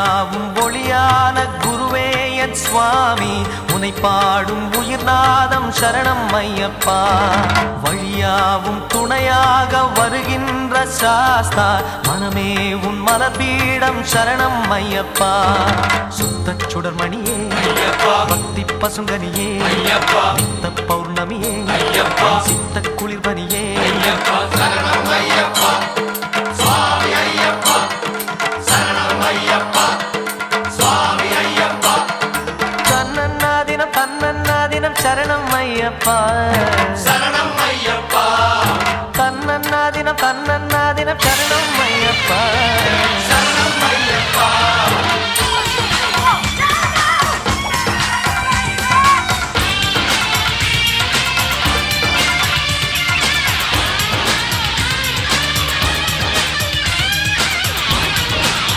ஒளியாவும் ஒளியான குருவே என் சுவாமி உனை பாடும் உயிர்நாதம் சரணம் ஐயப்பா வழியாவும் துணையாக வருகின்ற சாஸ்தா மனமே உன் மலர்பீடம் சரணம் ஐயப்பா சுத்த சுடர்மணியே பக்தி பசுங்கனியே நித்த பௌர்ணமியே சித்த குளிர்பனியே சரணம் ஐயப்பா சுவாமி ஐயப்பா சரணம் ஐயப்பா சுவாமி ஐயப்பா தன்னன்னாதினம் தன்னன்னாதினம் சரணம் ஐயப்பா சரணம் ஐயப்பா தன்னன்னாதினம் தன்னன்னாதினம் சரணம் ஐயப்பா